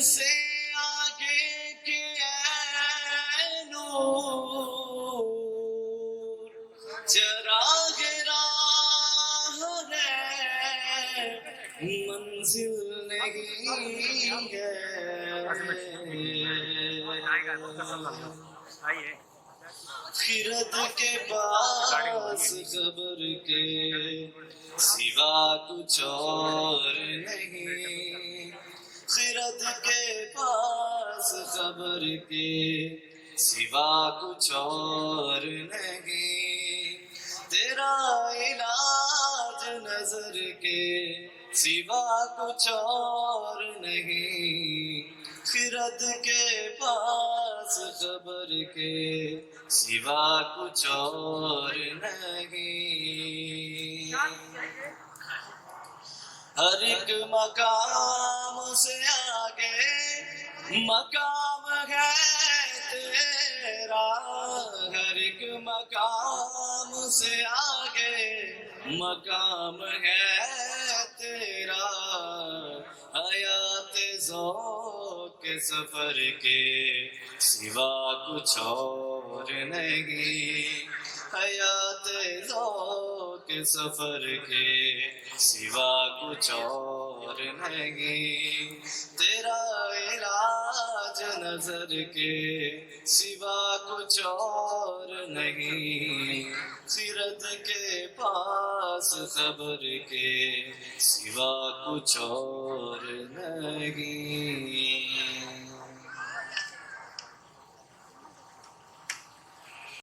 سے آگے کے اے نور چراغ راہ ہے منزل نہیں ہے خرد کے پاس قبر کے سوا کچھ اور نہیں خرد کے پاس قبر کے سوا کچھ اور نہیں تیرا علاج نظر کے سوا کچھ اور نہیں خرد کے پاس قبر کے سوا کچھ اور نہیں ہر ایک مقام سے آگے مقام ہے تیرا ہر ایک مقام سے آگے مقام ہے تیرا حیات ذوق کے سفر کے سوا کچھ اور نہیں حیات ذوق کے سفر کے سوا کچھ اور نہیں تیرا علاج نظر کے سوا کچھ اور نہیں خرد کے پاس قبر کے سوا کچھ اور نہیں